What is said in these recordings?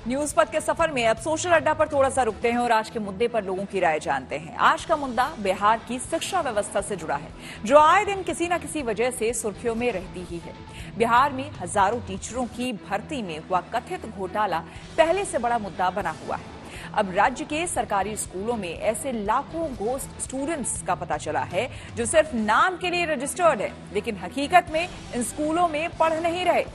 News पथ के सफर में अब सोशल अड्डा पर थोड़ा सा रुकते हैं और आज के मुद्दे पर लोगों की राय जानते हैं। आज का मुद्दा बिहार की शिक्षा व्यवस्था से जुड़ा है, जो आए दिन किसी न किसी वजह से सुर्खियों में रहती ही है। बिहार में हजारों टीचरों की भर्ती में हुआ कथित घोटाला पहले से बड़ा मुद्दा बना हुआ है। अब राज्य के सरकारी स्कूलों में ऐसे लाखों घोस्ट स्टूडेंट्स का पता चला है जो सिर्फ नाम के लिए रजिस्टर्ड है, लेकिन हकीकत में इन स्कूलों में पढ़ नहीं रहे।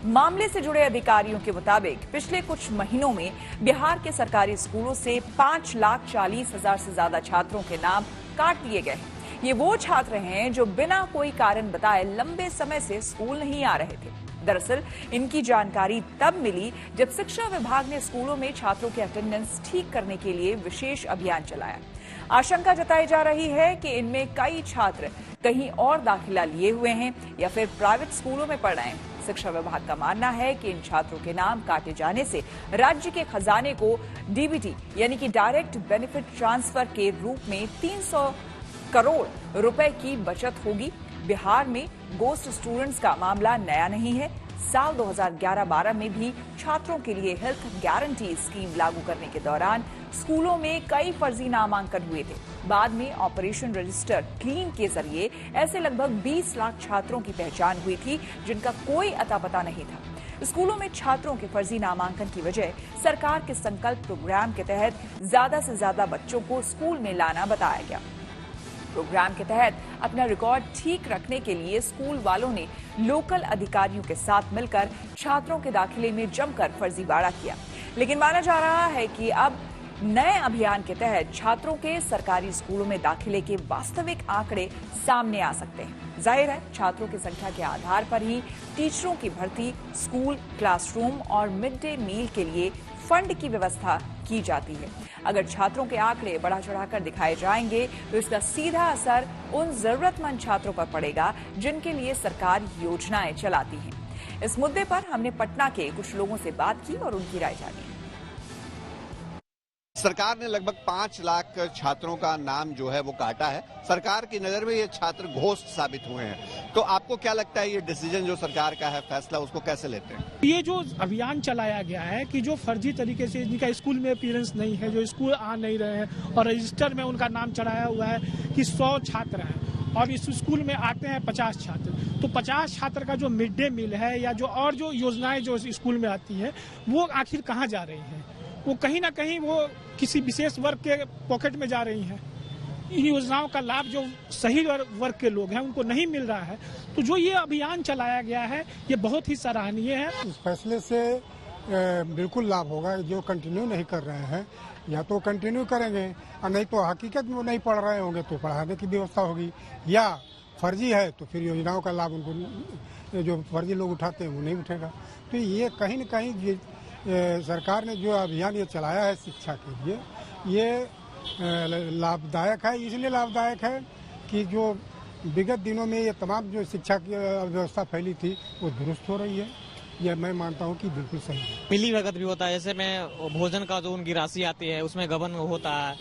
मामले से जुड़े अधिकारियों के मुताबिक पिछले कुछ महीनों में बिहार के सरकारी स्कूलों से 5,40,000 से ज्यादा छात्रों के नाम काट दिए गए हैं। ये वो छात्र हैं जो बिना कोई कारण बताए लंबे समय से स्कूल नहीं आ रहे थे। दरअसल इनकी जानकारी तब मिली जब शिक्षा विभाग ने स्कूलों में छात्रों के अटेंडेंस ठीक करने के लिए विशेष अभियान चलाया। आशंका जताई जा रही है कि इनमें कई छात्र कहीं और दाखिला लिए हुए हैं या फिर प्राइवेट स्कूलों में पढ़ रहे हैं। शिक्षा विभाग का मानना है कि इन छात्रों के नाम काटे जाने से राज्य के खजाने को डीबीटी यानी कि डायरेक्ट बेनिफिट ट्रांसफर के रूप में 300 करोड़ रुपए की बचत होगी। बिहार में गोस्ट स्टूडेंट्स का मामला नया नहीं है। साल 2011-12 में भी छात्रों के लिए हेल्थ गारंटी स्कीम लागू करने के दौरान स्कूलों में कई फर्जी नामांकन हुए थे। बाद में ऑपरेशन रजिस्टर क्लीन के जरिए ऐसे लगभग 20 लाख छात्रों की पहचान हुई थी जिनका कोई अता पता नहीं था। स्कूलों में छात्रों के फर्जी नामांकन की वजह सरकार के संकल्प प्रोग्राम के तहत ज्यादा से ज्यादा बच्चों को स्कूल में लाना बताया गया। प्रोग्राम के तहत अपना रिकॉर्ड ठीक रखने के लिए स्कूल वालों ने लोकल अधिकारियों के साथ मिलकर छात्रों के दाखिले में जमकर फर्जीवाड़ा किया। लेकिन माना जा रहा है कि अब नए अभियान के तहत छात्रों के सरकारी स्कूलों में दाखिले के वास्तविक आंकड़े सामने आ सकते हैं। जाहिर है, छात्रों की संख्या के आधार पर ही टीचरों की भर्ती, स्कूल, क्लासरूम और मिड डे मील के लिए फंड की व्यवस्था की जाती है। अगर छात्रों के आंकड़े बढ़ा चढ़ाकर दिखाए जाएंगे तो इसका सीधा असर उन जरूरतमंद छात्रों पर पड़ेगा जिनके लिए सरकार योजनाएं चलाती है। इस मुद्दे पर हमने पटना के कुछ लोगों से बात की और उनकी राय जानी। सरकार ने लगभग 5 लाख छात्रों का नाम जो है वो काटा है। सरकार की नजर में ये छात्र घोस्ट साबित हुए हैं। तो आपको क्या लगता है, ये डिसीजन जो सरकार का है, फैसला, उसको कैसे लेते हैं? ये जो अभियान चलाया गया है कि जो फर्जी तरीके से जिनका स्कूल में अपीयरेंस नहीं है, जो स्कूल आ नहीं रहे हैं और रजिस्टर में उनका नाम चढ़ाया हुआ है कि 100 छात्र हैं और इस स्कूल में आते हैं 50 छात्र, तो 50 छात्र का जो मिड डे मील है या जो और जो योजनाएं जो स्कूल में आती है वो आखिर कहाँ जा रही हैं? वो कहीं ना कहीं वो किसी विशेष वर्ग के पॉकेट में जा रही हैं। इन योजनाओं का लाभ जो सही वर्ग के लोग हैं उनको नहीं मिल रहा है। तो जो ये अभियान चलाया गया है ये बहुत ही सराहनीय है। इस फैसले से बिल्कुल लाभ होगा। जो कंटिन्यू नहीं कर रहे हैं या तो कंटिन्यू करेंगे और नहीं तो हकीकत में वो नहीं पढ़ रहे होंगे तो पढ़ाने की व्यवस्था होगी, या फर्जी है तो फिर योजनाओं का लाभ उनको जो फर्जी लोग उठाते हैं वो नहीं उठेगा। तो ये कहीं न कहीं सरकार ने जो अभियान ये चलाया है शिक्षा के लिए, ये लाभदायक है। इसलिए लाभदायक है कि जो विगत दिनों में ये तमाम जो शिक्षा की व्यवस्था फैली थी वो दुरुस्त हो रही है। ये मैं मानता हूँ कि बिल्कुल सही है। मिली भगत भी होता है, जैसे में भोजन का जो उनकी राशि आती है उसमें गबन होता है।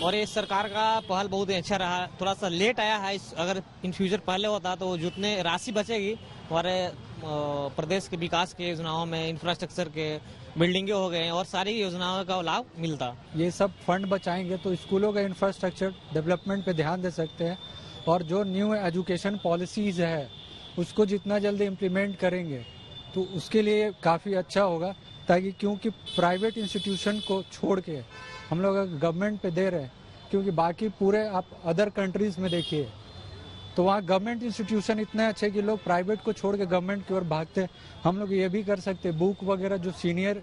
और ये सरकार का पहल बहुत ही अच्छा रहा। थोड़ा सा लेट आया है, अगर इन फ्यूचर पहले होता तो जितने राशि बचेगी हमारे प्रदेश के विकास के योजनाओं में, इंफ्रास्ट्रक्चर के बिल्डिंगें हो गए और सारी योजनाओं का लाभ मिलता। ये सब फंड बचाएंगे तो स्कूलों का इंफ्रास्ट्रक्चर डेवलपमेंट पे ध्यान दे सकते हैं और जो न्यू एजुकेशन पॉलिसीज है उसको जितना जल्दी इम्प्लीमेंट करेंगे तो उसके लिए काफ़ी अच्छा होगा। ताकि क्योंकि प्राइवेट इंस्टीट्यूशन को छोड़ के हम लोग गवर्नमेंट पे दे रहे हैं, क्योंकि बाकी पूरे आप अदर कंट्रीज में देखिए तो वहाँ गवर्नमेंट इंस्टीट्यूशन इतने अच्छे कि लोग प्राइवेट को छोड़ के गवर्नमेंट की ओर भागते। हम लोग ये भी कर सकते, बुक वगैरह जो सीनियर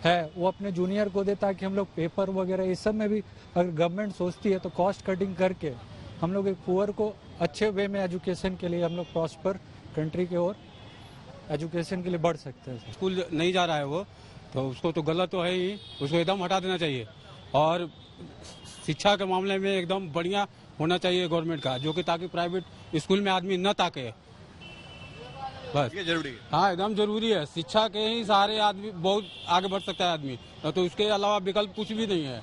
है वो अपने जूनियर को दे, ताकि हम लोग पेपर वगैरह इस सब में भी अगर गवर्नमेंट सोचती है तो कॉस्ट कटिंग करके हम लोग एक पुअर को अच्छे वे में एजुकेशन के लिए हम लोग प्रॉस्पर कंट्री के ओर एजुकेशन के लिए बढ़ सकते हैं। स्कूल नहीं जा रहा है वो तो उसको तो गलत तो है ही, उसको एकदम हटा देना चाहिए। और शिक्षा के मामले में एकदम बढ़िया होना चाहिए गवर्नमेंट का, जो कि ताकि प्राइवेट स्कूल में आदमी न ताके। बस ये जरूरी है। हाँ, एकदम जरूरी है। शिक्षा के ही सहारे आदमी बहुत आगे बढ़ सकता है आदमी, तो उसके अलावा विकल्प कुछ भी नहीं है।